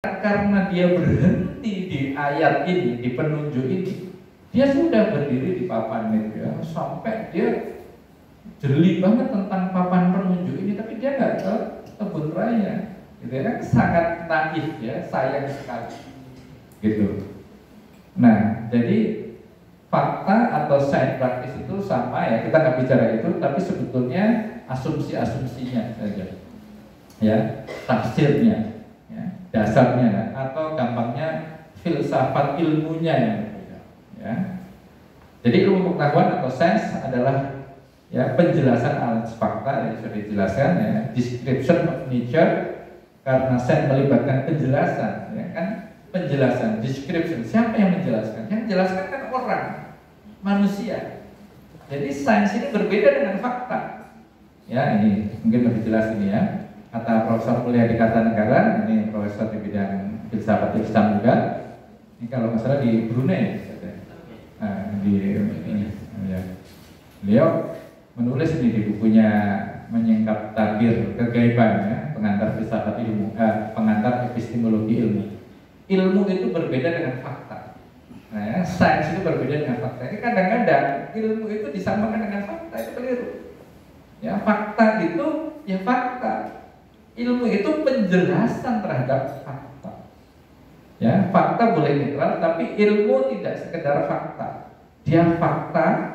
karena dia berhenti di ayat ini, di penunjuk ini, dia sudah berdiri di papan itu ya, sampai dia jeli banget tentang papan penunjuk ini, tapi dia nggak ke kebun raya, gitu ya, sangat naif ya, sayang sekali, gitu. Nah, jadi fakta atau sains praktis itu sama ya, kita nggak bicara itu, tapi sebetulnya asumsi-asumsinya saja, ya, tafsirnya. Dasarnya atau gampangnya filsafat ilmunya yang berbeda ya. Jadi ilmu pengetahuan atau sains adalah ya penjelasan alat fakta yang sudah dijelaskan ya, description of nature, karena sains melibatkan penjelasan ya kan, penjelasan description, siapa yang menjelaskan? Yang menjelaskan kan orang, manusia. Jadi sains ini berbeda dengan fakta ya, ini mungkin lebih jelas ini ya. Kata Profesor Mulyadi Kartanegara, ini profesor di bidang filsafat Islam juga. Ini kalau nggak salah di Brunei, di ini, ya. Beliau menulis ini di bukunya Menyingkap Tabir Kegaiban, ya, pengantar filsafat ilmu, pengantar epistemologi ilmu. Ilmu itu berbeda dengan fakta. Nah, ya, sains itu berbeda dengan fakta. Ini kadang-kadang ilmu itu disamakan dengan fakta, itu keliru. Ya, fakta itu ya fakta. Ilmu itu penjelasan terhadap fakta. Ya, fakta boleh netral, tapi ilmu tidak sekedar fakta. Dia fakta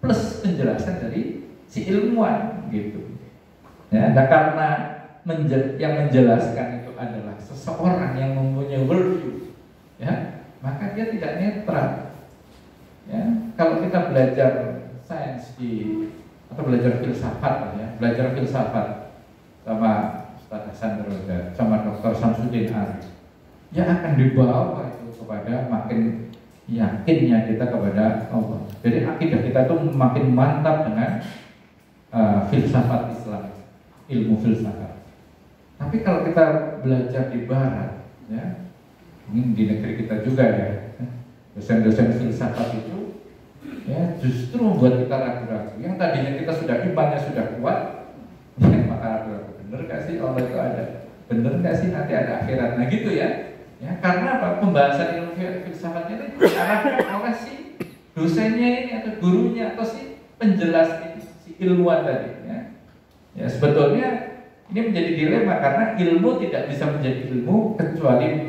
plus penjelasan dari si ilmuwan, gitu. Ya, nah karena yang menjelaskan itu adalah seseorang yang mempunyai worldview, ya, maka dia tidak netral. Ya, kalau kita belajar sains atau belajar filsafat, ya, belajar filsafat sama Hasan Roda sama Dr. Samsudin Arif, ya akan dibawa itu kepada makin yakinnya kita kepada Allah. Jadi akidah kita itu makin mantap dengan filsafat Islam, ilmu filsafat. Tapi kalau kita belajar di Barat, ya, ini di negeri kita juga ya, dosen-dosen filsafat itu, ya justru membuat kita ragu-ragu. Yang tadinya kita sudah imannya sudah kuat, ya maka ragu-ragu. Bener gak sih Allah itu ada? Bener gak sih nanti ada akhirat? Nah gitu ya. Ya karena apa? Pembahasan ilmu filsafatnya itu diarahkan oleh si dosennya ini atau gurunya atau si penjelas ini, si ilmuwan tadi. Ya. Ya sebetulnya ini menjadi dilema karena ilmu tidak bisa menjadi ilmu kecuali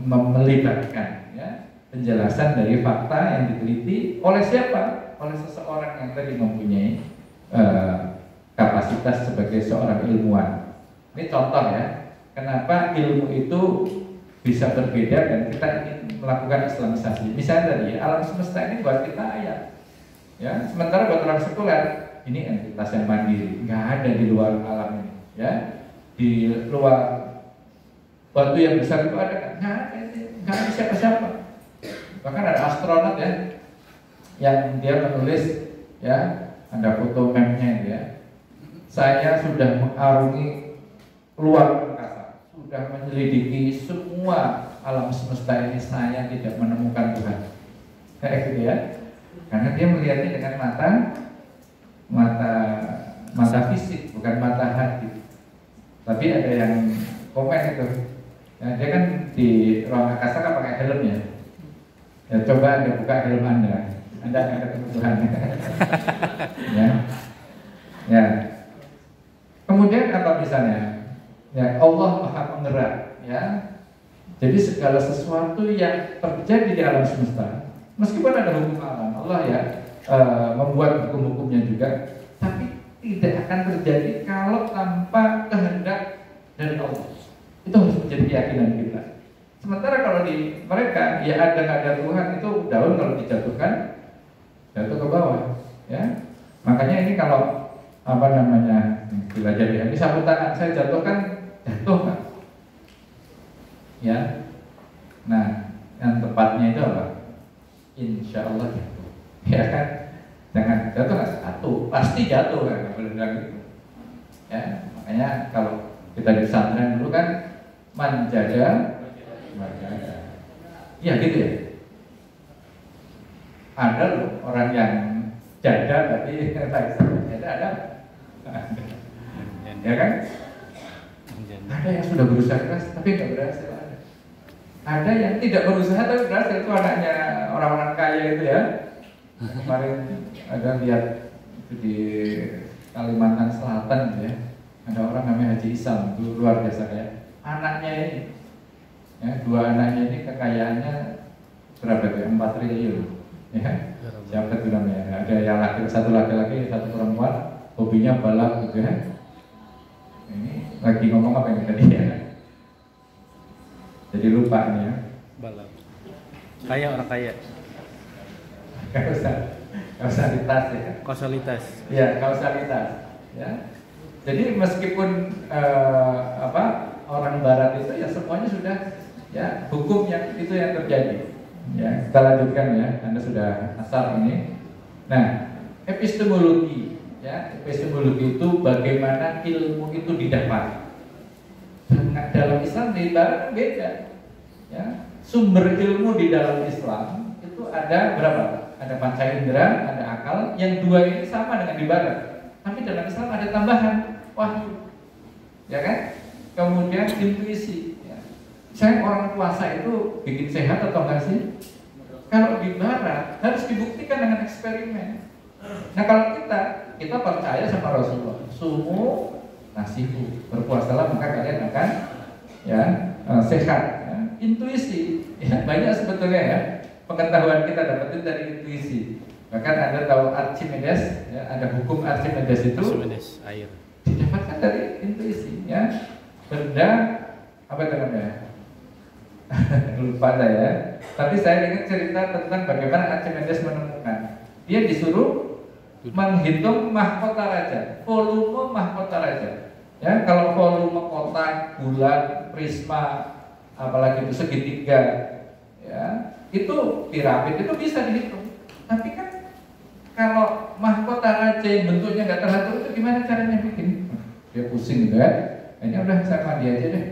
melibatkan ya, penjelasan dari fakta yang diteliti oleh siapa? Oleh seseorang yang tadi mempunyai kapasitas sebagai seorang ilmuwan. Ini contoh ya, kenapa ilmu itu bisa berbeda dan kita ingin melakukan islamisasi. Misalnya tadi, alam semesta ini buat kita ayat, ya. Sementara buat orang sekuler, ini entitas yang mandiri, nggak ada di luar alam ini, ya. Di luar batu yang besar itu ada, nggak ada siapa-siapa. Bahkan ada astronot ya, yang dia menulis, ya, ada foto meme-nya ya. Saya sudah mengarungi luar angkasa, sudah menyelidiki semua alam semesta ini, saya tidak menemukan Tuhan. Kayak gitu ya. Karena dia melihatnya dengan mata fisik, bukan mata hati. Tapi ada yang komen itu, ya, dia kan di ruang angkasa kan pakai helm ya. Ya coba Anda buka helm Anda akan ketemu Tuhan. Ya, ya. Kemudian apa misalnya? Ya, Allah Maha Penggerak, ya. Jadi segala sesuatu yang terjadi di alam semesta, meskipun ada hukum alam, Allah ya membuat hukum-hukumnya juga, tapi tidak akan terjadi kalau tanpa kehendak dari Allah. Itu harus menjadi keyakinan kita. Sementara kalau di mereka, ya ada Tuhan itu daun kalau dijatuhkan jatuh ke bawah, ya. Makanya ini kalau apa namanya, bila jadi ini sapu tangan saya jatuhkan, jatuh kan? Ya. Nah, yang tepatnya itu apa? Insya Allah jatuh, ya kan? Jangan jatuh nggak jatuh, pasti jatuh kan? Nggak boleh bilang gitu. Ya, makanya kalau kita di pesantren dulu kan manjaga, ya gitu ya. Ada loh orang yang jada tapi tak ada. Ya kan? Ada yang sudah berusaha keras tapi nggak berhasil. Ada yang tidak berusaha tapi berhasil. Itu anaknya orang-orang kaya itu ya. Kemarin ada lihat itu di Kalimantan Selatan gitu ya. Ada orang namanya Haji Isam, itu luar biasa ya. Anaknya ini, ya, dua anaknya ini kekayaannya berapa ya? 4 triliun. Ya. Siapa itu namanya? Ada yang satu laki-laki, satu perempuan, hobinya balap gitu ya. Ini lagi ngomong apa yang tadi ya? Jadi lupa nih ya. Balap. Kaya orang kaya. Kausalitas ya. Kausalitas. Ya, kausalitas. Ya. Jadi meskipun orang Barat itu ya semuanya sudah ya hukum yang itu yang terjadi. Ya, kita lanjutkan ya. Anda sudah asal ini. Nah, epistemologi ya, epistemologi itu bagaimana ilmu itu didapat. Dalam Islam di Barat beda. Ya, sumber ilmu di dalam Islam itu ada berapa? Ada panca indera, ada akal. Yang dua ini sama dengan di Barat. Tapi dalam Islam ada tambahan wahyu, ya kan? Kemudian intuisi. Ya. Saya orang puasa itu bikin sehat atau enggak sih? Kalau di Barat harus dibuktikan dengan eksperimen. Nah kalau kita percaya sama Rasulullah, sumu nasihu, berpuasalah maka kalian akan ya sehat. Ya. Intuisi, ya, banyak sebetulnya ya pengetahuan kita dapetin dari intuisi. Bahkan Anda tahu Archimedes, ya, ada hukum Archimedes itu air. Didapatkan dari intuisi, ya. Benda apa itu namanya? Lupa saya. Tapi saya ingin cerita tentang bagaimana Archimedes menemukan. Dia disuruh menghitung mahkota raja, volume mahkota raja. Ya, kalau volume kotak, bulat, prisma, apalagi itu segitiga, ya, itu piramid itu bisa dihitung. Tapi kan kalau mahkota raja yang bentuknya nggak teratur itu gimana caranya bikin? Dia pusing gitu ya. Ini udah saya mandi aja deh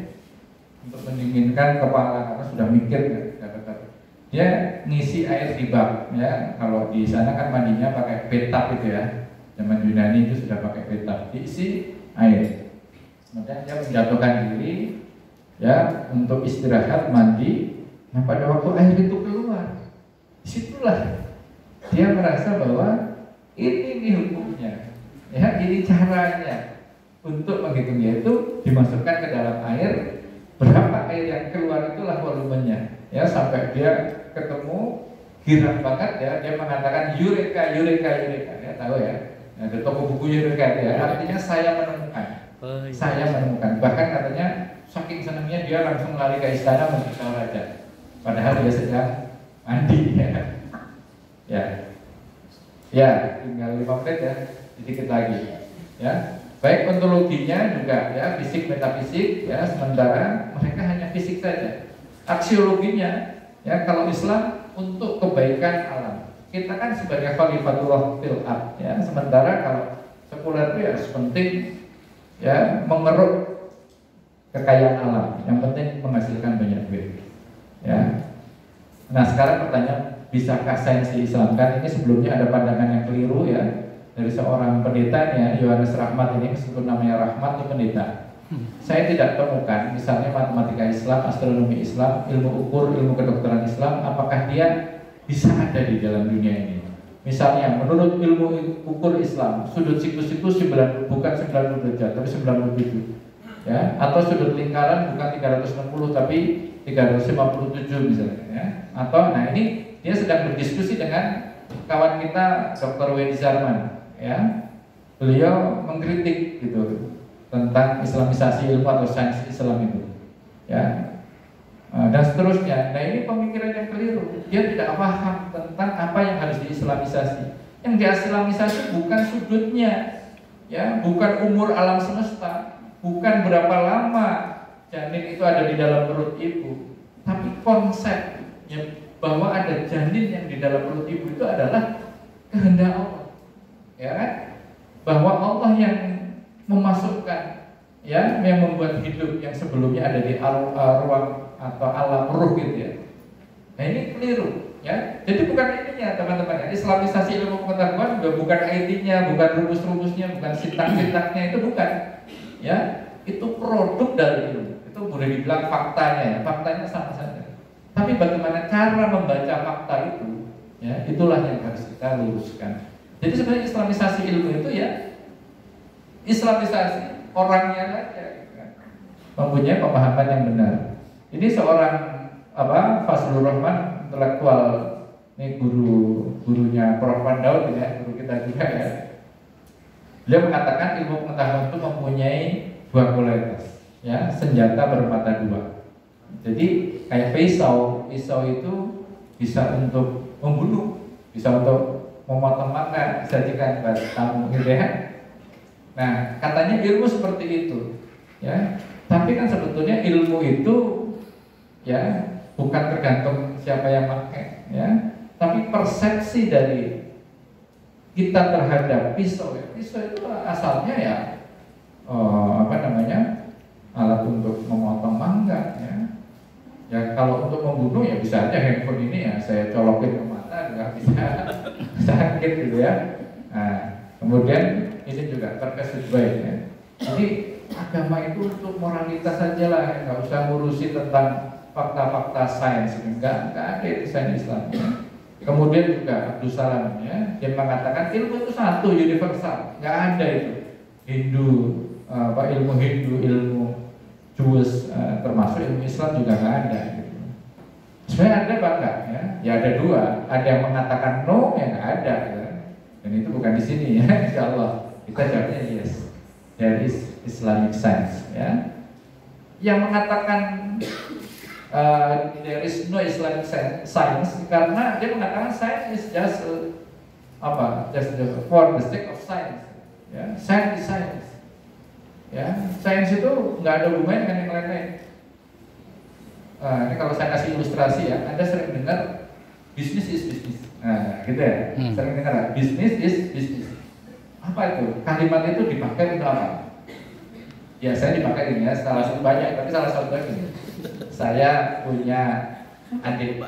untuk mendinginkan kepala karena sudah mikir kan. Dia ngisi air di bak ya. Kalau di sana kan mandinya pakai bathtub itu ya. Zaman Yunani itu sudah pakai bathtub, diisi air. Kemudian dia menjatuhkan diri ya untuk istirahat mandi. Nah pada waktu air itu keluar, disitulah dia merasa bahwa ini hukumnya, ya ini caranya untuk menghitungnya itu dimasukkan ke dalam air. Berapa air yang keluar itulah volumenya, ya sampai dia ketemu girang banget ya. Dia mengatakan eureka, ya tahu ya. Ada toko buku eureka ya. Artinya saya menemukan, saya menemukan. Bahkan katanya saking senangnya dia langsung lari ke istana memberitahu raja. Padahal dia sedang mandi ya. Ya, tinggal 5 menit ya, sedikit lagi. Ya, baik ontologinya juga ya, fisik metafisik ya, sementara mereka hanya fisik saja. Aksiologinya ya, kalau Islam untuk kebaikan alam. Kita kan sebagai khalifatullah fil ard ya, sementara kalau sekuler itu ya penting ya mengeruk kekayaan alam. Yang penting menghasilkan banyak duit. Ya. Nah, sekarang pertanyaan, bisakah sains diislamkan? Ini sebelumnya ada pandangan yang keliru ya dari seorang pendeta ya, Yohanes Rahmat ini, meskipun namanya Rahmat itu pendeta. Saya tidak temukan misalnya matematika Islam, astronomi Islam, ilmu ukur, ilmu kedokteran Islam, apakah dia bisa ada di dalam dunia ini. Misalnya menurut ilmu ukur Islam, sudut siklus itu bukan 90 derajat tapi 97 ya, atau sudut lingkaran bukan 360 tapi 357 misalnya ya. Atau nah ini dia sedang berdiskusi dengan kawan kita Dr. Wedi Zarman ya. Beliau mengkritik gitu tentang islamisasi ilmu atau sains Islam itu ya. Dan seterusnya. Nah ini pemikiran yang keliru. Dia tidak paham tentang apa yang harus diislamisasi. Yang diislamisasi bukan sudutnya ya, bukan umur alam semesta, bukan berapa lama janin itu ada di dalam perut ibu, tapi konsepnya bahwa ada janin yang di dalam perut ibu itu adalah kehendak Allah, ya kan? Bahwa Allah yang memasukkan, ya, yang membuat hidup yang sebelumnya ada di ruang atau alam ruh gitu ya. Nah ini keliru, ya. Jadi bukan ininya teman-teman. Islamisasi ilmu pengetahuan bukan IT-nya, bukan rumus-rumusnya, bukan sintaks-sintaksnya, itu bukan, ya. itu produk dari ilmu. Itu boleh dibilang faktanya ya, faktanya sama saja. Tapi bagaimana cara membaca fakta itu, ya itulah yang harus kita luruskan. Jadi sebenarnya Islamisasi ilmu itu ya Islamisasi orangnya saja, gitu kan. Mempunyai pemahaman yang benar. Ini seorang Fazlur Rahman, intelektual, ini gurunya Prof. Pandaud ya, guru kita juga ya. Beliau mengatakan ilmu pengetahuan itu mempunyai dua kualitas, ya, senjata bermata dua. Jadi kayak pisau itu bisa untuk membunuh, bisa untuk memotong mata, disajikan buat tamu gitu ya. Nah, katanya ilmu seperti itu, ya. Tapi kan sebetulnya ilmu itu, ya, bukan tergantung siapa yang pakai, ya. Tapi persepsi dari kita terhadap pisau, ya. Pisau itu asalnya ya, alat untuk memotong mangga, ya. Ya kalau untuk membunuh ya bisa aja handphone ini ya saya colokin ke mata juga bisa sakit gitu ya. Nah, kemudian ini juga terkesan baik ya. Jadi agama itu untuk moralitas saja lah, ya. Nggak usah ngurusi tentang fakta-fakta sains, enggak ada itu sains Islam. Ya. Kemudian juga Abdus Salam ya, dia mengatakan ilmu itu satu universal, nggak ada itu ilmu Hindu, ilmu Jews, termasuk ilmu Islam juga nggak ada. Gitu. Sebenarnya ada apa enggak? Ya ada dua, ada yang mengatakan no, yang nggak ada. Ya. Dan itu bukan di sini ya, insya Allah kita jawabnya yes, there is Islamic science. Ya. Yang mengatakan there is no Islamic science karena dia mengatakan science is just for the sake of science. Ya, science is science. Ya, sains itu nggak ada hubungannya dengan yang lain-lain. Ini kalau saya kasih ilustrasi ya, Anda sering dengar bisnis is bisnis. Nah, gitu ya. Sering dengar bisnis is bisnis. Apa itu? Kalimat itu dipakai untuk apa? Biasanya dipakai ini ya, salah satu banyak, tapi salah satu lagi. Saya punya adik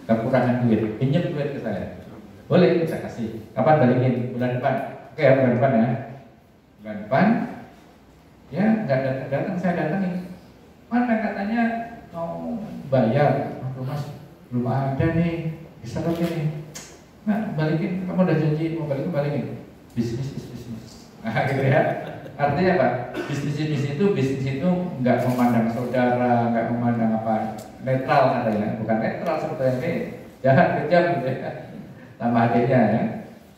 kekurangan duit, pinjam duit ke saya. Boleh, saya kasih. Kapan balikin? Bulan depan. Oke ya, bulan depan ya. Bulan depan. Ya, nggak datang, saya datangin. Mana katanya mau bayar? Aduh mas, belum ada nih. Bisa lagi nih. Nah, balikin. Kamu udah janji mau balikin. Bisnis is bisnis. Nah, gitu ya. Artinya apa? Bisnis itu nggak memandang saudara, nggak memandang apa, netral katanya. Bukan netral sebetulnya ini jahat kejam gitu ya. Nama adiknya ya.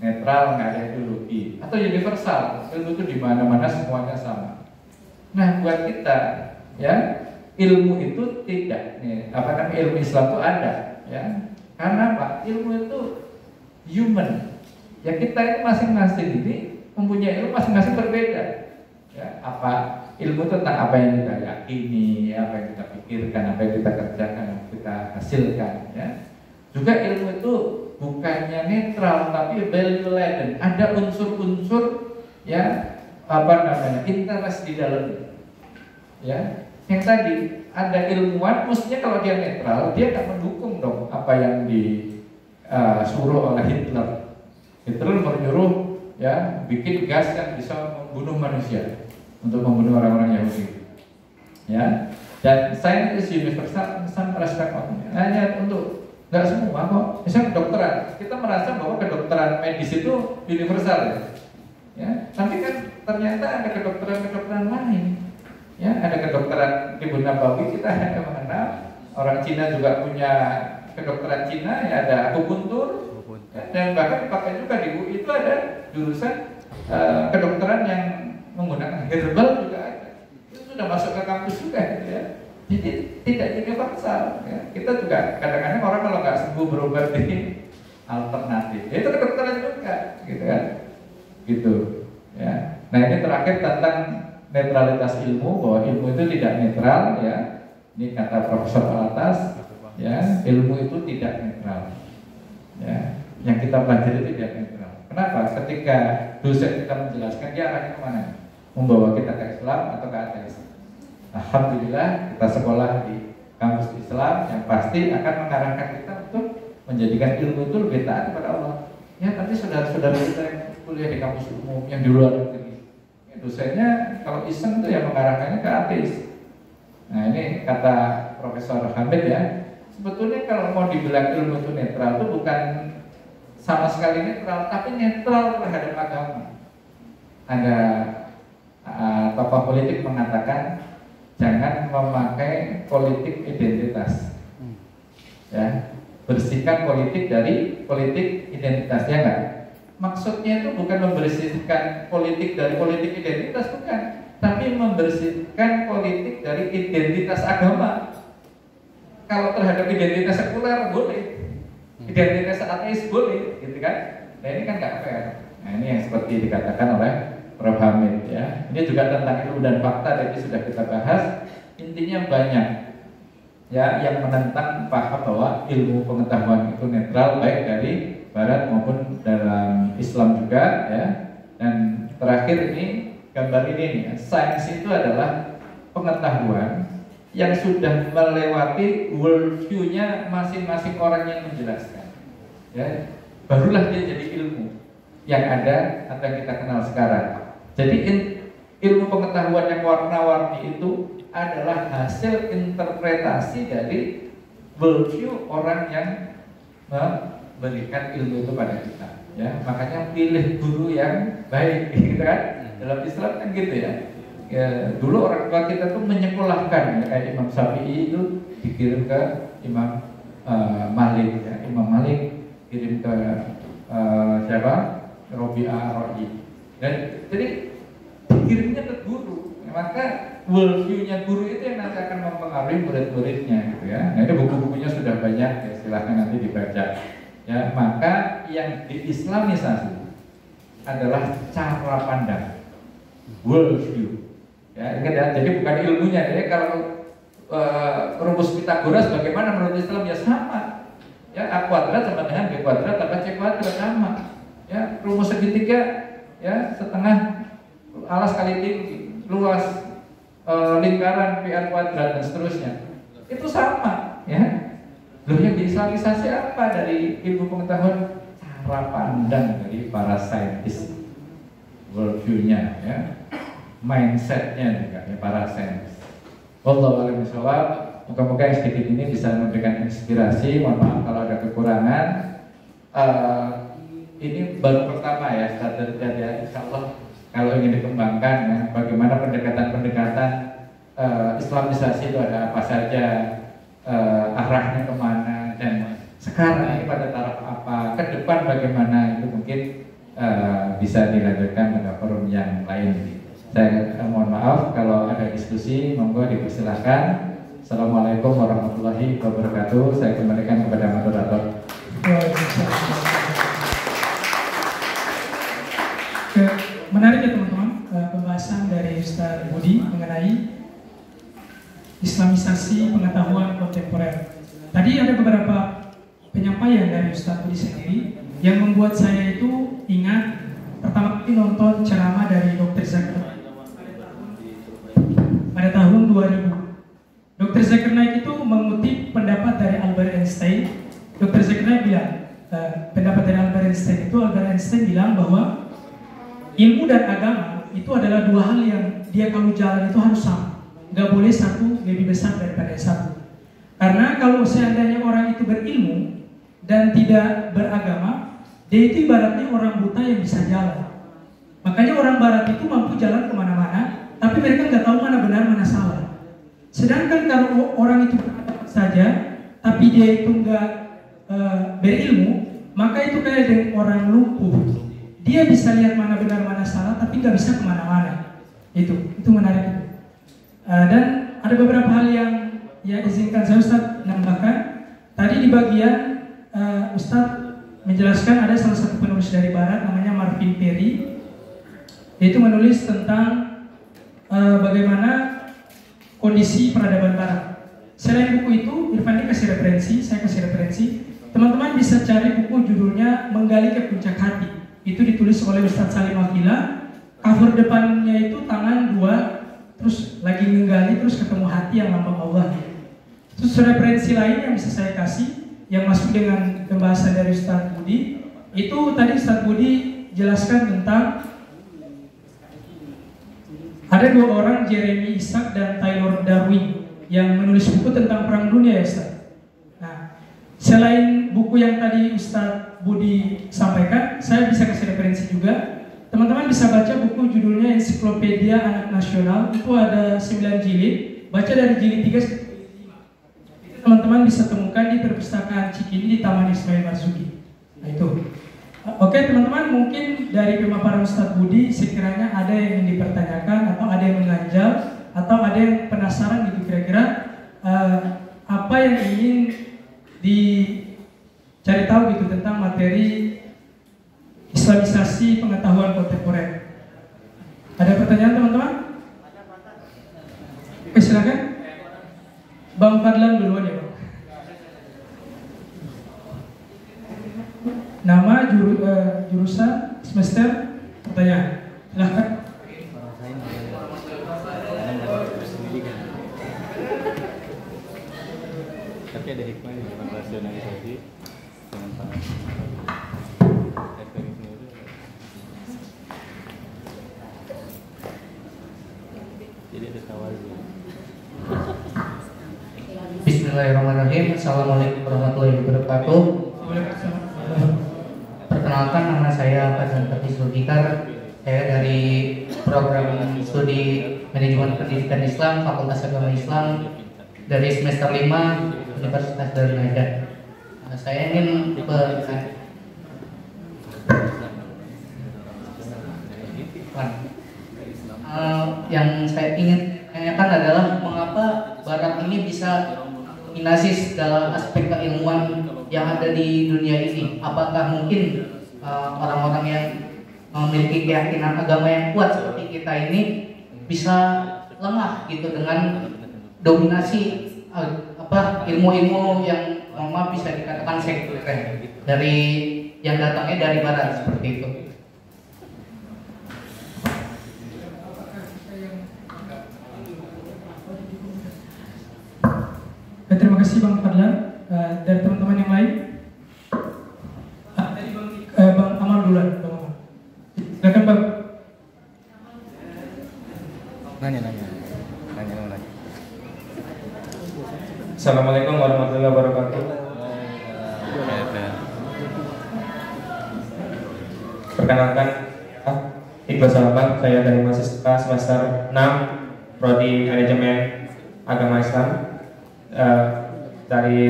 Netral, nggak ada ideologi. Atau universal. Ilmu itu di mana-mana semuanya sama. Nah, buat kita ya, ilmu itu tidak ilmu Islam itu ada ya. Karena apa? Ilmu itu human. Ya kita itu masing-masing ini mempunyai ilmu masing-masing berbeda. Ya, apa ilmu tentang apa yang kita yakini, apa yang kita pikirkan, apa yang kita kerjakan, yang kita hasilkan ya. Juga ilmu itu bukannya netral tapi value laden. Ada unsur-unsur ya interest di dalamnya. Ya, yang tadi ada ilmuwan, mestinya kalau dia netral, dia akan mendukung dong apa yang disuruh oleh Hitler. Hitler menyuruh ya bikin gas yang bisa membunuh manusia untuk membunuh orang-orang Yahudi. Ya, dan science is universal in some respect of it. Hanya untuk nggak semua kok. Misalnya kedokteran, kita merasa bahwa kedokteran medis itu universal ya. Ya, tapi kan ternyata ada kedokteran lain. Ya, ada kedokteran Ibnu Nabawi, kita ada mengenal. Orang Cina juga punya kedokteran Cina, ya ada akupuntur. Ya, dan bahkan dipakai juga di UI itu ada jurusan kedokteran yang menggunakan herbal juga ada. Itu sudah masuk ke kampus juga ya. Jadi tidak universal. Ya. Kita juga kadang-kadang orang kalau nggak sembuh berobat di alternatif, ya, itu kedokteran juga, gitu kan? Gitu. Ya. Nah ini terakhir tentang netralitas ilmu, bahwa ilmu itu tidak netral ya. Ini kata Profesor Alatas, ya ilmu itu tidak netral. Ya, yang kita pelajari itu tidak netral. Kenapa? Ketika dosen kita menjelaskan dia arahnya kemana? Membawa kita ke Islam atau ke ateis? Alhamdulillah kita sekolah di kampus Islam yang pasti akan mengarahkan kita untuk menjadikan ilmu itu lebih taat kepada Allah. Ya, tapi saudara-saudara kita yang kuliah di kampus umum yang di luar negeri, dosennya kalau iseng tuh ya mengarahkannya ke ateis. Nah ini kata Profesor Hamid ya, sebetulnya kalau mau dibilang ilmu itu netral itu bukan sama sekali netral, tapi netral terhadap agama. Ada tokoh politik mengatakan jangan memakai politik identitas, ya, bersihkan politik dari politik identitas, ya enggak? Maksudnya itu bukan membersihkan politik dari politik identitas, bukan, tapi membersihkan politik dari identitas agama. Kalau terhadap identitas sekuler boleh, identitas ateis boleh, gitu kan? Nah ini kan nggak fair. Nah ini yang seperti dikatakan oleh Prof. Hamid ya. Ini juga tentang ilmu dan fakta, tadi sudah kita bahas. Intinya banyak ya yang menentang paham bahwa ilmu pengetahuan itu netral, baik dari Barat maupun dalam Islam juga ya. Dan terakhir ini gambar ini nih, sains itu adalah pengetahuan yang sudah melewati worldview-nya masing-masing orang yang menjelaskan. Ya, barulah dia jadi ilmu yang ada atau yang kita kenal sekarang. Jadi ilmu pengetahuan yang warna-warni itu adalah hasil interpretasi dari worldview orang yang berikan ilmu itu pada kita, ya. Makanya pilih guru yang baik, gitu kan? Dalam Islam kan gitu ya. Ya dulu orang tua kita tuh menyekolahkan, ya, kayak Imam Syafi'i itu dikirim ke Imam Malik, ya. Imam Malik kirim ke siapa? Robi'ah Ra'i. Dan jadi dikirimnya ke guru. Ya, maka worldview-nya guru itu yang nanti akan mempengaruhi murid-muridnya, gitu ya. Nah, ini buku-bukunya sudah banyak, ya, silahkan nanti dibaca. Ya, maka yang diislamisasi adalah cara pandang, worldview. Ya, ingat ya, jadi bukan ilmunya. Jadi kalau rumus Pythagoras bagaimana menurut Islam ya sama. Ya, A kuadrat sama dengan B kuadrat tambah C kuadrat sama. Ya, rumus segitiga ya setengah alas kali tinggi, luas lingkaran PR kuadrat dan seterusnya. Itu sama, ya. Loh yang diislamisasi apa dari ilmu pengetahuan? Cara pandang dari para saintis, worldview-nya, ya, mindset-nya juga ya para saintis. Wallahu a'lam bishawab. Moga-moga yang sedikit ini bisa memberikan inspirasi. Mohon maaf kalau ada kekurangan. Ini baru pertama ya, start ya. Insya Allah kalau ingin dikembangkan, ya, bagaimana pendekatan-pendekatan islamisasi itu ada apa saja, arahnya kemana, dan sekarang ini pada taraf apa, ke depan bagaimana, itu mungkin bisa dilanjutkan pada forum yang lain. Saya mohon maaf kalau ada diskusi, monggo dipersilahkan. Assalamualaikum warahmatullahi wabarakatuh. Saya kembalikan kepada moderator. Menarik ya teman-teman, pembahasan dari Ustaz Budi mengenai Islamisasi pengetahuan kontemporer. Tadi ada beberapa penyampaian dari Ustaz Budi sendiri yang membuat saya itu ingat pertama kali nonton ceramah dari Dr. Zakir Naik pada tahun 2000. Dr. Zakir Naik itu mengutip pendapat dari Albert Einstein. Dr. Zakir Naik bilang, pendapat dari Albert Einstein itu, Albert Einstein bilang bahwa ilmu dan agama itu adalah dua hal yang dia kalau jalan itu harus sama. Nggak boleh satu lebih besar daripada yang satu. Karena kalau seandainya orang itu berilmu dan tidak beragama, dia itu ibaratnya orang buta yang bisa jalan. Makanya orang barat itu mampu jalan kemana-mana, tapi mereka nggak tahu mana benar mana salah. Sedangkan kalau orang itu beragama saja, tapi dia itu nggak berilmu, maka itu kayak dengan orang lumpuh. Dia bisa lihat mana benar mana salah, tapi nggak bisa kemana-mana. Itu menarik itu. Dan ada beberapa hal yang ya izinkan saya Ustaz menambahkan. Tadi di bagian Ustaz menjelaskan ada salah satu penulis dari Barat namanya Marvin Perry. Yaitu menulis tentang bagaimana kondisi peradaban Barat. Selain buku itu, Irfan kasih referensi, saya kasih referensi. Teman-teman bisa cari buku judulnya Menggali ke Puncak Hati. Itu ditulis oleh Ustadz Salim Al-Kila. Cover depannya itu tangan dua, terus lagi menggali, terus ketemu hati yang lambang Allah. Terus referensi lain yang bisa saya kasih, yang masuk dengan pembahasan dari Ustadz Budi, itu tadi Ustadz Budi jelaskan tentang Ada dua orang, Jeremy Isaac dan Taylor Darwin, yang menulis buku tentang Perang Dunia ya Ustaz. Nah, selain buku yang tadi Ustaz Budi sampaikan, saya bisa kasih referensi juga. Teman-teman bisa baca buku judulnya Ensiklopedia Anak Nasional, itu ada 9 jilid, baca dari jilid 3 sampai jilid 5. Teman-teman bisa temukan di perpustakaan Cikini di Taman Ismail Marzuki. Nah itu. Oke teman-teman, mungkin dari pemaparan Ustadz Budi sekiranya ada yang ingin dipertanyakan atau ada yang mengganjal atau ada yang penasaran gitu kira-kira apa yang ingin dicari tahu gitu tentang materi Islamisasi pengetahuan kontemporer. Ada pertanyaan teman-teman? Oke silakan. Bang Fadlan duluan ya Bang. Nama, jurusan, semester, pertanyaan. Silahkan. Tapi ada hikmahnya tentang rasionalisasi dengan efektivisme itu. Jadi ada tawazun. Bismillahirrahmanirrahim. Assalamualaikum warahmatullahi wabarakatuh. Perkenalkan, nama saya Fadlan Zulfikar. Saya dari program studi Manajemen Pendidikan Islam Fakultas Agama Islam dari semester 5 Universitas Darul Najat. Saya ingin yang saya ingin tanyakan adalah mengapa Barat ini bisa dominasi segala aspek keilmuan yang ada di dunia ini. Apakah mungkin orang-orang yang memiliki keyakinan agama yang kuat seperti kita ini bisa lengah gitu dengan dominasi ilmu-ilmu yang bisa dikatakan sekuler dari yang datangnya dari Barat seperti itu. Terima kasih Bang Fadlan. Dari teman-teman yang lain, tadi Bang Amal duluan. Bang Amal. Silakan Bang. Nanya. Assalamualaikum warahmatullahi wabarakatuh. Perkenalkan, Iqbal Salaban, saya dari mahasiswa semester 6 Prodi Manajemen Agama Islam dari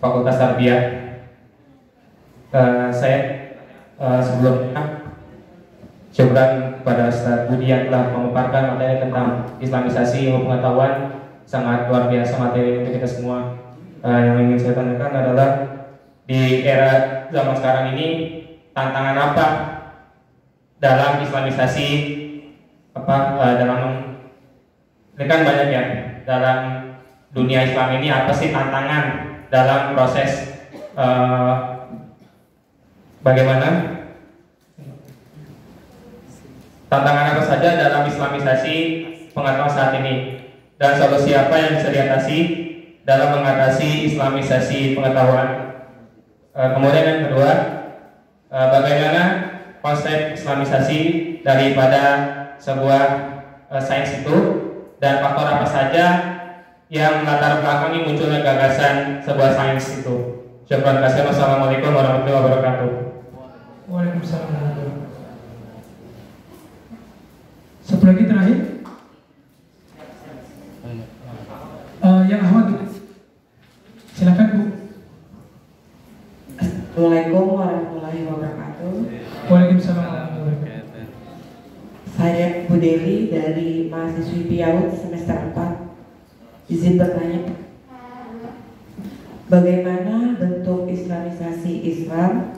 Fakultas Tarbiyah. Saya sebelumnya syukran kepada Ustaz Budi yang telah memaparkan materi tentang Islamisasi ilmu pengetahuan. Sangat luar biasa materi untuk kita semua. Yang ingin saya tanyakan adalah di era zaman sekarang ini tantangan apa dalam Islamisasi dalam ini kan banyak ya dalam dunia Islam ini, apa sih tantangan dalam proses bagaimana tantangan apa saja dalam Islamisasi pengetahuan saat ini, dan solusi apa yang bisa diatasi dalam mengatasi Islamisasi pengetahuan. Kemudian yang kedua, bagaimana konsep Islamisasi daripada sebuah sains itu, dan faktor apa saja yang melatar belakangi munculnya gagasan sebuah sains itu. Syukran kasih. Wassalamualaikum warahmatullahi wabarakatuh. Waalaikumsalam. Satu lagi terakhir. Yang Ahmad, silakan Bu. Assalamualaikum warahmatullahi wabarakatuh. Waalaikumsalam warahmatullahi wabarakatuh. Saya Bu Dewi dari mahasiswi PIAUD semester 4. Izin bertanya, bagaimana bentuk Islamisasi Islam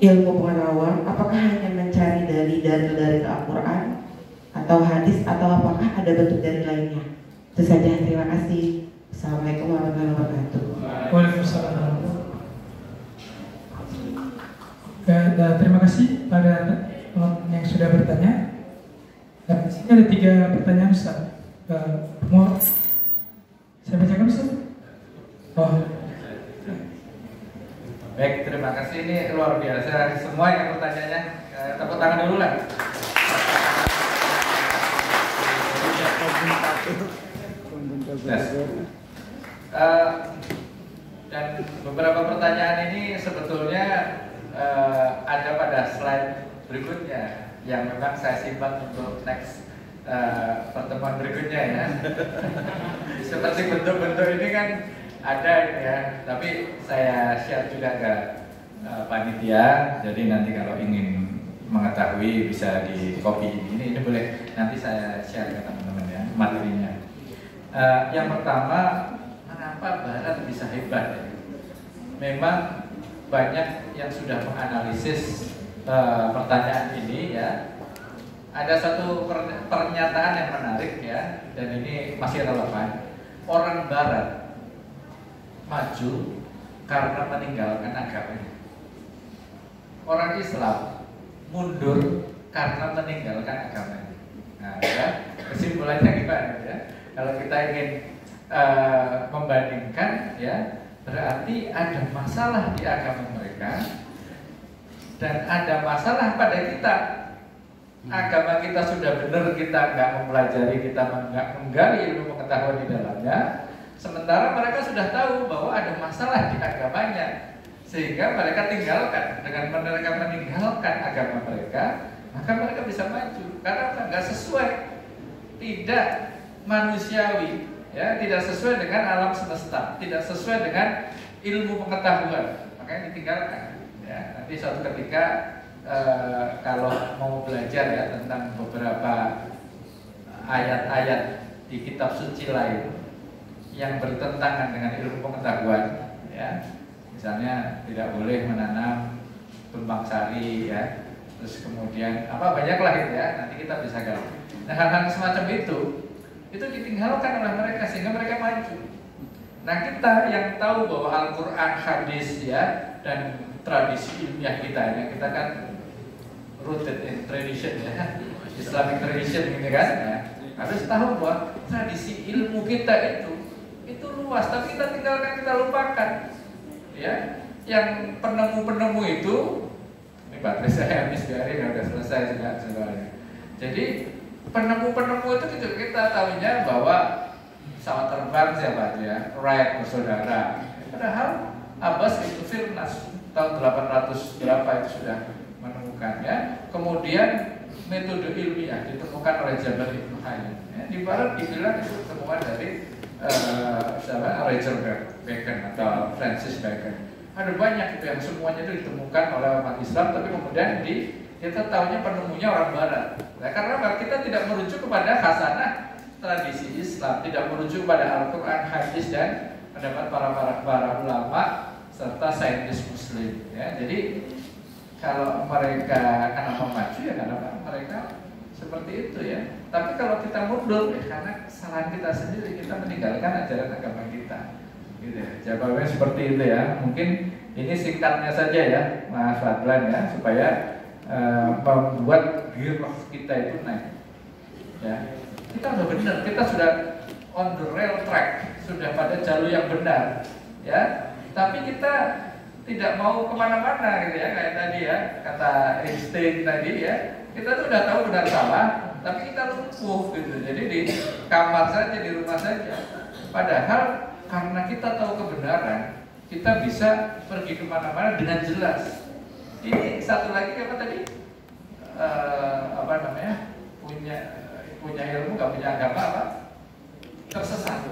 ilmu pengetahuan? Apakah hanya mencari dari dalil-dalil Al-Quran atau hadis, atau apakah ada bentuk dari lainnya? Itu saja, terima kasih. Assalamualaikum warahmatullahi wabarakatuh. Waalaikumsalam. Terima kasih pada yang sudah bertanya. Di sini ada 3 pertanyaan Ustaz. Mau saya bacakan Ustaz? Baik, terima kasih. Ini luar biasa semua yang bertanyanya. Tepuk tangan dulu lah. Yes. Dan beberapa pertanyaan ini sebetulnya ada pada slide berikutnya yang memang saya simpan untuk next pertemuan berikutnya ya. Seperti bentuk-bentuk ini kan ada ya, tapi saya share juga ke panitia. Jadi nanti kalau ingin mengetahui bisa di copy ini boleh nanti saya share ke teman-teman ya materinya. Yang pertama, kenapa Barat bisa hebat ya? Memang banyak yang sudah menganalisis pertanyaan ini ya. Ada satu pernyataan yang menarik ya, dan ini masih relevan. Orang Barat maju karena meninggalkan agamanya. Orang Islam mundur karena meninggalkan agamanya. Nah, ya, kesimpulannya gimana ya? Kalau kita ingin membandingkan ya, berarti ada masalah di agama mereka dan ada masalah pada kita. Agama kita sudah benar, kita nggak mempelajari, kita nggak menggali ilmu pengetahuan di dalamnya. Sementara mereka sudah tahu bahwa ada masalah di agamanya, sehingga mereka tinggalkan. Dengan mereka meninggalkan agama mereka, maka mereka bisa maju karena nggak sesuai, tidak manusiawi, ya, tidak sesuai dengan alam semesta, tidak sesuai dengan ilmu pengetahuan, makanya ditinggalkan. Ya, nanti suatu ketika kalau mau belajar ya tentang beberapa ayat-ayat di kitab suci lain yang bertentangan dengan ilmu pengetahuan, ya, misalnya tidak boleh menanam tumbang sari, ya, terus kemudian apa banyaklah gitu ya, nanti kita bisa gali. Nah, hal-hal semacam itu ditinggalkan oleh mereka sehingga mereka maju. Nah, kita yang tahu bahwa Al-Quran, hadis ya, dan tradisi ilmiah kita, yang kita kan rooted in tradition ya, Islamic tradition gitu kan, ya, harus tahu bahwa tradisi ilmu kita itu luas, tapi kita tinggalkan, kita lupakan, ya. Yang penemu-penemu itu, ini baterai saya habis biarin, udah selesai juga sebenarnya. Jadi penemu-penemu itu kita tahunya bahwa pesawat terbang siapa aja ya, Wright bersaudara. Padahal Abbas itu Firnas tahun 800 berapa itu sudah menemukan ya. Kemudian metode ilmiah ditemukan oleh Jabal Ibn Hayyan. Ya, di Barat dibilang itu temuan dari Roger Bacon atau Francis Bacon. Ada banyak itu yang semuanya itu ditemukan oleh umat Islam, tapi kemudian kita tahunya penemunya orang Barat. Nah, karena kita tidak merujuk kepada khasanah tradisi Islam, tidak merujuk pada Al-Quran, hadis dan pendapat para ulama serta saintis Muslim. Ya, jadi kalau mereka kenapa maju ya karena mereka seperti itu ya. Tapi kalau kita mundur ya karena kesalahan kita sendiri, kita meninggalkan ajaran agama kita. Gitu ya. Jawabannya seperti itu ya. Mungkin ini singkatnya saja ya, Mas Fadlan ya, supaya membuat giroh kita itu naik. Ya, kita sudah benar, kita sudah on the rail track, sudah pada jalur yang benar, ya. Tapi kita tidak mau kemana-mana gitu ya, kayak tadi ya, kata Einstein tadi ya, kita tuh udah tahu benar salah, tapi kita lumpuh gitu. Jadi di kamar saja, di rumah saja. Padahal karena kita tahu kebenaran, kita bisa pergi kemana-mana dengan jelas. Ini satu lagi apa tadi? Apa namanya? Punya ilmu, nggak punya agama apa? Tersesat.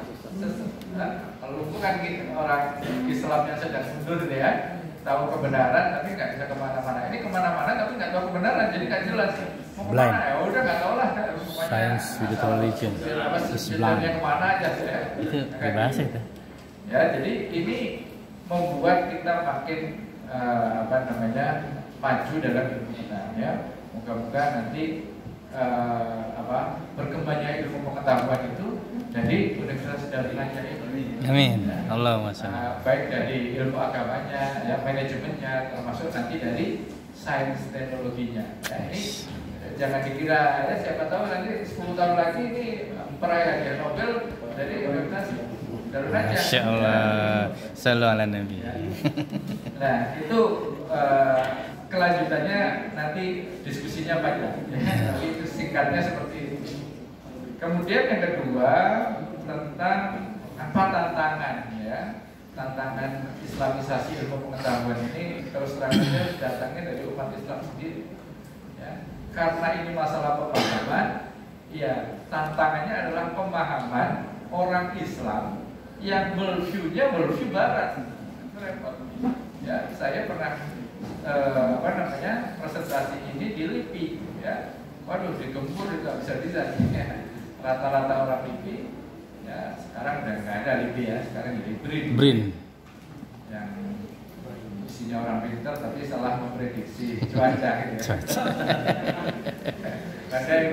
Kalau bukan orang Islam yang sedang mundur gitu ya, tahu kebenaran tapi nggak bisa kemana-mana. Ini kemana-mana tapi nggak tahu kebenaran, jadi nggak jelas. Mau kemana ya? Udah nggak tahu lah. Science with religion. Sebenarnya kemana aja ya? Itu bahasa itu. Ya, jadi ini membuat kita makin maju dalam ilmu kita ya. Moga-moga nanti berkembangnya ilmu pengetahuan itu dari Universitas Darul Najah ini. Amin. Allahumma sholli. Baik dari ilmu agamanya, ya, manajemennya, termasuk nanti dari sains teknologinya. Ya, ini jangan dikira ya, siapa tahu nanti 10 tahun lagi ini peraih hadiah Nobel dari Universitas Darul Najah. Masya Allah. Sallu ala Nabi. Ya. Nah, itu kelanjutannya nanti diskusinya panjang. Tapi itu singkatnya seperti itu. Kemudian yang kedua tentang apa tantangan ya, tantangan Islamisasi ilmu pengetahuan ini terus terang saja datangnya dari umat Islam sendiri. Ya. Karena ini masalah pemahaman, ya tantangannya adalah pemahaman orang Islam yang worldview-nya worldview Barat. Repot. Ya, saya pernah presentasi ini di LIPI. Ya. Waduh, digempur itu bisa-bisa. Ya. Rata-rata orang LIPI, ya sekarang udah nggak ada LIPI ya, sekarang jadi BRIN. Yang isinya orang pintar tapi salah memprediksi cuaca gitu ya. badai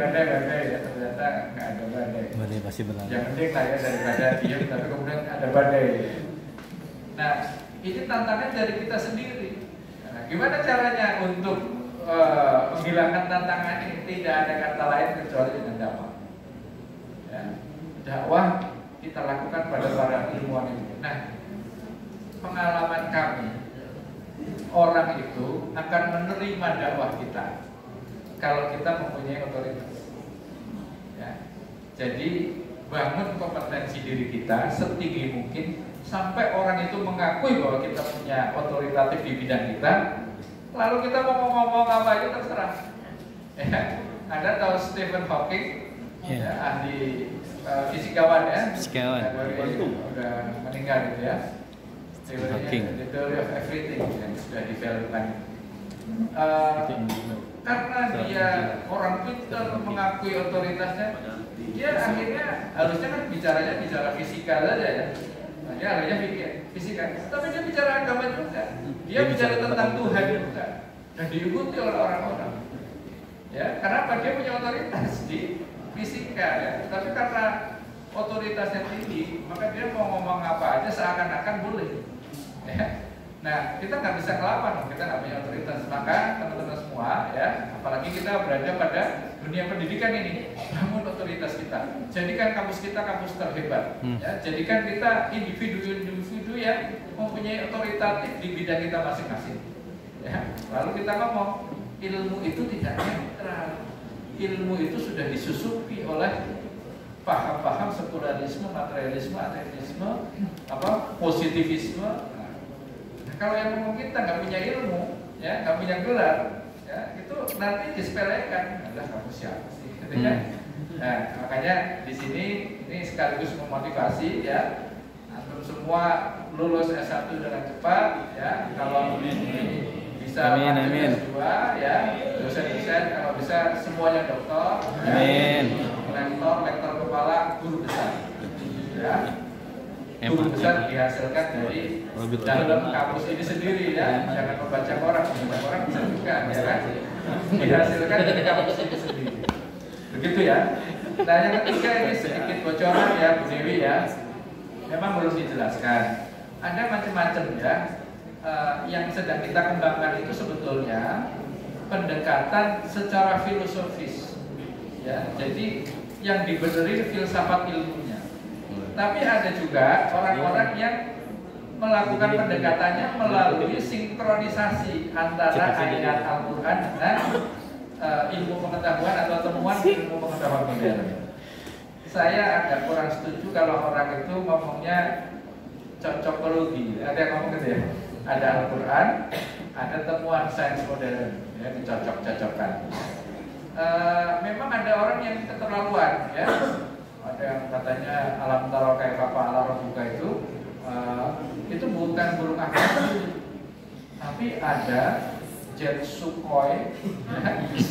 ya, ternyata nggak ada badai. Badai pasti berlalu. Yang penting lah ya daripada diam tapi kemudian ada badai. Nah, ini tantangan dari kita sendiri. Nah, gimana caranya untuk menghilangkan tantangan ini? Tidak ada kata lain kecuali dengan dakwah. Ya, dakwah kita lakukan pada para ilmuwan itu. Nah, pengalaman kami, orang itu akan menerima dakwah kita kalau kita mempunyai otoritas. Ya. Jadi bangun kompetensi diri kita setinggi mungkin sampai orang itu mengakui bahwa kita punya otoritatif di bidang kita. Lalu kita mau ngomong apa aja terserah. Ya. Anda tahu Stephen Hawking, ya, ahli fisikawan ya, udah meninggal gitu ya. The Theory of Everything yang sudah divalidkan. Karena dia orang pintar mengakui otoritasnya, dia akhirnya harusnya kan bicara fisika saja ya. Dia akhirnya fisika, tapi dia bicara agama juga. Dia bicara tentang Tuhan juga dan diikuti oleh orang-orang. Ya, karena apa? Dia punya otoritas di fisika ya. Tapi karena otoritasnya tinggi, maka dia mau ngomong apa aja seakan-akan boleh. Ya. Nah, kita nggak bisa ngelawan, kita nggak punya otoritas. Maka teman-teman semua, ya, apalagi kita berada pada dunia pendidikan ini, bangun otoritas kita. Jadikan kampus kita kampus terhebat. Ya, jadikan kita individu-individu yang mempunyai otoritatif di bidang kita masing-masing. Ya. Lalu kita ngomong, ilmu itu tidak netral. Ilmu itu sudah disusupi oleh paham-paham sekularisme, materialisme, ateisme, positivisme. Nah, kalau yang ngomong kita nggak punya ilmu, ya nggak punya gelar, ya itu nanti disepelekan. Adalah kamu siapa sih? Gitu, ya. Nah, makanya di sini ini sekaligus memotivasi ya, antum semua lulus S1 dengan cepat, ya kalau bisa amin. S2 ya, dosen-dosen kalau bisa semuanya doktor, amin. Ya, lektor kepala, guru besar, ya. Guru besar dihasilkan dari dalam kampus ini sendiri ya, jangan membaca orang bisa juga ya kan, dihasilkan dari kampus ini sendiri. Begitu ya. Nah yang ketiga ini sedikit bocoran ya Bu Dewi ya, memang belum dijelaskan. Ada macam-macam ya. Yang sedang kita kembangkan itu sebetulnya pendekatan secara filosofis ya, jadi yang dibenerin filsafat ilmunya. Tapi ada juga orang-orang yang melakukan pendekatannya melalui sinkronisasi antara ayat Al-Quran dengan ilmu pengetahuan atau temuan ilmu pengetahuan modern. Saya agak kurang setuju kalau orang itu ngomongnya cocokologi. Ada yang ngomong gitu ya, ada Al-Quran, ada temuan sains modern, ya dicocok-cocokkan. Memang ada orang yang keterlaluan, ya. Ada yang katanya alam taro kaifa fa'ala rabbuka itu bukan burung akar, tapi ada jet Sukhoi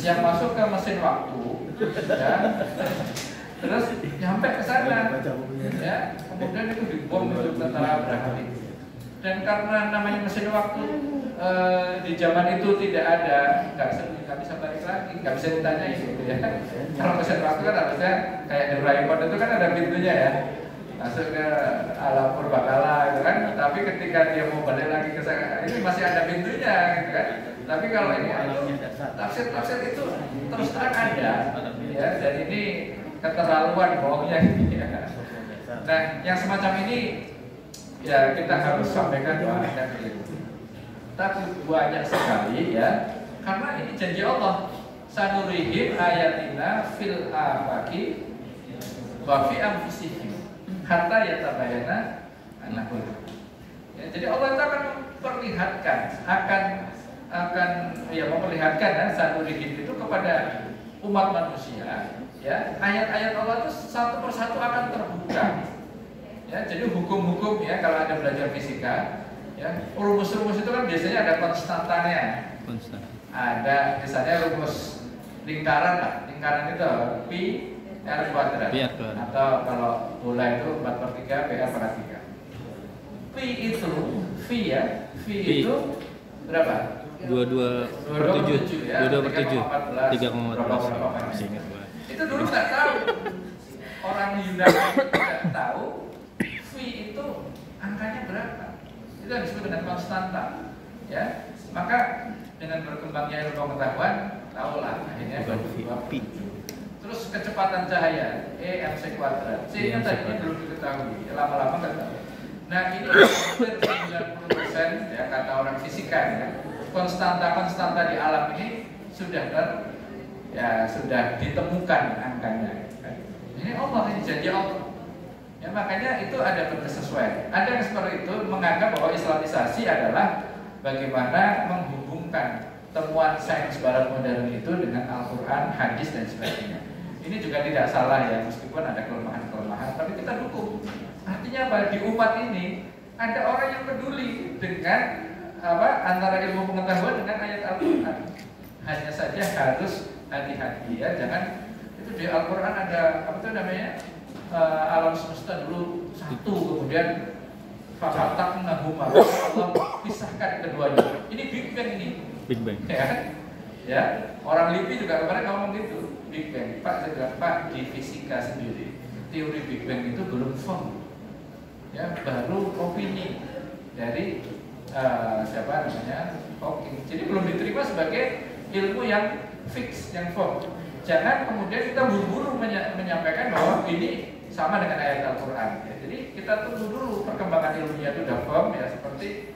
yang masuk ke mesin waktu, ya. Terus nyampe ke sana, ya. Kemudian itu dibom itu tentara Abraham. Dan karena namanya mesin waktu di zaman itu tidak ada, nggak bisa balik lagi, nggak bisa ditanya gitu ya. Kalau mesin waktu kan harusnya kayak Doraemon itu kan ada pintunya ya, masuk ke alam purbakala gitu kan. Tapi ketika dia mau balik lagi ke sana, ini masih ada pintunya gitu kan. Tapi kalau ini tafsir itu terus terang ada, ya. Dan ini keterlaluan bohongnya gitu ya. Nah, yang semacam ini ya kita harus sampaikan bahwa ada keliru. Tapi banyak sekali ya, karena ini janji Allah. Sanurihim ayatina fil afaqi wa fi anfusihim hatta yatabayyana annahu. Ya, jadi Allah itu akan memperlihatkan, akan memperlihatkan sanurihim itu kepada umat manusia. Ya, ayat-ayat Allah itu satu persatu akan terbuka. Ya, jadi hukum-hukum ya, kalau ada belajar fisika, ya, rumus-rumus itu kan biasanya ada konstantannya. Ada misalnya rumus lingkaran lah, lingkaran itu pi r kuadrat. Atau kalau bola itu 4/3 PR/3. Pi itu itu berapa? 22/7 ya, 3,14 itu dulu nggak tahu, orang Yunani nggak tahu V itu angkanya berapa. Itu yang disebut dengan konstanta, ya. Maka dengan berkembangnya ilmu pengetahuan, tahulah akhirnya 22. Terus kecepatan cahaya mc kuadrat, c-nya tadinya belum diketahui, lama-lama nggak tahu. Nah ini hampir 90% ya kata orang fisika ya, konstanta di alam ini sudah ditemukan angkanya. Ini Allah, ini janji Allah. Ya, makanya itu ada berkesesuaian. Ada yang seperti itu menganggap bahwa Islamisasi adalah bagaimana menghubungkan temuan sains barat modern itu dengan Al-Quran, hadis dan sebagainya. Ini juga tidak salah ya, meskipun ada kelemahan-kelemahan, tapi kita dukung. Artinya apa? Di umat ini ada orang yang peduli dengan antara ilmu pengetahuan dengan ayat Al-Quran. Hanya saja harus hati-hati ya, jangan itu di Al-Quran ada alam semesta dulu satu, kemudian fafataqnahuma, Allah pisahkan keduanya. Ini Big Bang ini. Big Bang. Ya, orang LIPI juga kemarin ngomong gitu, Big Bang. Pak di fisika sendiri teori Big Bang itu belum firm. Ya, baru opini dari Hawking. Jadi belum diterima sebagai ilmu yang fix, yang firm. Jangan kemudian kita buru-buru menyampaikan bahwa ini sama dengan ayat Al-Quran. Ya, jadi kita tunggu dulu perkembangan ilmunya itu sudah firm ya, seperti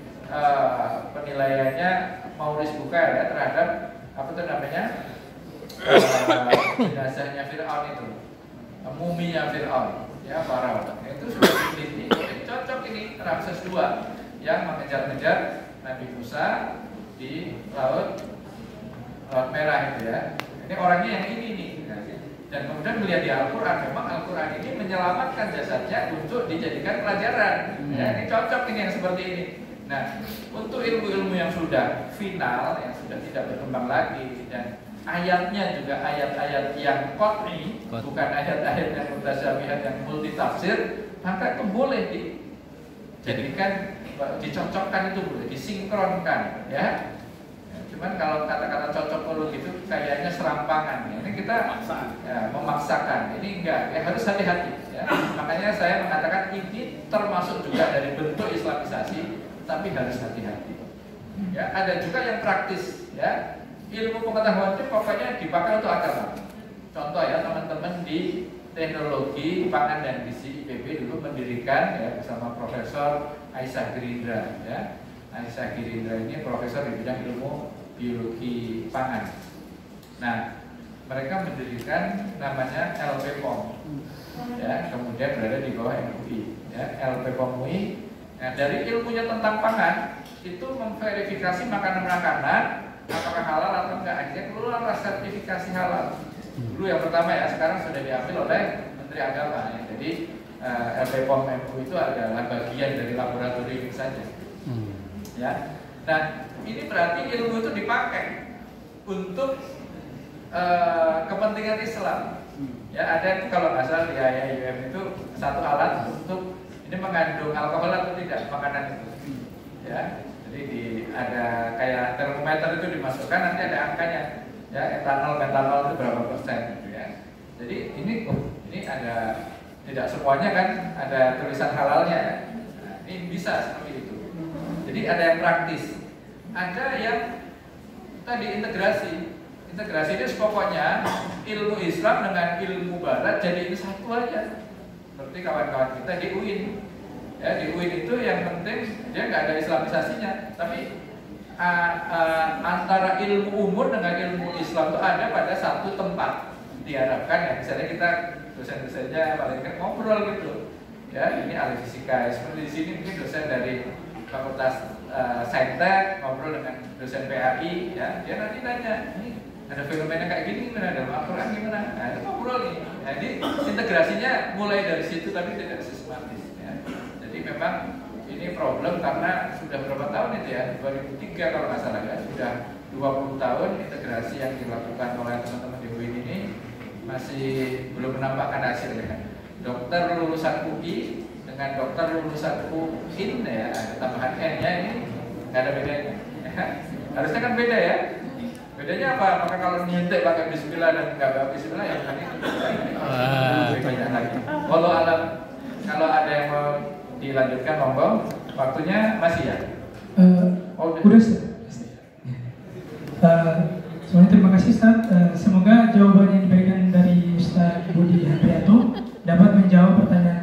penilaiannya Maurice Bucaille ya terhadap jenazahnya Fir'aun itu, muminya Fir'aun ya, Faraon. Itu sudah diteliti, cocok ini Ramses II yang mengejar-ngejar Nabi Musa di Laut Merah itu ya. Ini orangnya yang ini nih. Dan kemudian melihat di Al-Quran, memang Al-Quran ini menyelamatkan jasadnya untuk dijadikan pelajaran. Ya, ini cocok ini yang seperti ini. Nah, untuk ilmu-ilmu yang sudah final, yang sudah tidak berkembang lagi, dan ayatnya juga ayat-ayat yang qat'i, bukan ayat-ayat yang mutasyabihat yang multitafsir, maka itu boleh dijadikan, dicocokkan, itu boleh disinkronkan, ya. Cuman kalau kata-kata cocok kalau gitu kayaknya serampangan. Ini kita memaksakan. Ini enggak, ya harus hati-hati. Ya. Makanya saya mengatakan ini termasuk juga dari bentuk Islamisasi, tapi harus hati-hati. Ya, ada juga yang praktis. Ya, ilmu pengetahuan itu pokoknya dipakai untuk agama. Contoh ya, teman-teman di teknologi pangan dan gizi IPB dulu mendirikan ya bersama Profesor Aisyah Girindra. Ya. Aisyah Girindra ini profesor di bidang ilmu biologi pangan. Nah, mereka mendirikan namanya LPPOM, ya, kemudian berada di bawah MUI. Ya, LPPOM UI. Nah, dari ilmunya tentang pangan itu memverifikasi makanan-makanan apakah halal atau enggak. Akhirnya keluarlah sertifikasi halal. Dulu yang pertama ya, sekarang sudah diambil oleh Menteri Agama. Ya. Jadi LPPOM MUI itu adalah bagian dari laboratorium saja. Ya. Nah, ini berarti ilmu itu dipakai untuk kepentingan Islam. Ya, ada kalau nggak salah di IAIUM itu satu alat untuk ini mengandung alkohol atau tidak makanan itu. Ya, jadi ada kayak termometer itu dimasukkan, nanti ada angkanya. Ya, etanol, metanol itu berapa persen gitu ya. Jadi ini ada, tidak semuanya kan ada tulisan halalnya. Nah, ini bisa seperti itu. Jadi ada yang praktis. Ada yang tadi integrasi. Integrasi itu pokoknya ilmu Islam dengan ilmu Barat jadi ini satu aja. Seperti kawan-kawan kita di UIN. Ya, di UIN itu yang penting dia nggak ada Islamisasinya, tapi antara ilmu umur dengan ilmu Islam itu ada pada satu tempat. Diharapkan ya, misalnya kita dosen-dosennya paling kan ngobrol gitu. Ya, ini ahli fisika. Seperti di sini mungkin dosen dari Fakultas Saintek ngobrol dengan dosen PAI, ya, dia nanti nanya, ini ada fenomena kayak gini gimana, dalam Al-Quran gimana? Nah, itu ngobrol nih. Jadi integrasinya mulai dari situ tapi tidak sistematis. Ya. Jadi memang ini problem karena sudah berapa tahun itu ya, 2003 kalau nggak salah ya, sudah 20 tahun integrasi yang dilakukan oleh teman-teman di UIN ini masih belum menampakkan hasilnya. Dokter lulusan UI dengan dokter lulusan UIN ya, ada tambahan N-nya ini nggak ada bedanya. Harusnya kan beda ya. Bedanya apa? Maka kalau nyuntik pakai bismillah dan nggak pakai bismillah ya kan itu banyak lagi. Walau alam, kalau ada yang mau dilanjutkan monggo, waktunya masih ya. Udah semuanya terima kasih Ustaz. Semoga jawaban yang diberikan dari Ustaz Budi Handrianto dapat menjawab pertanyaan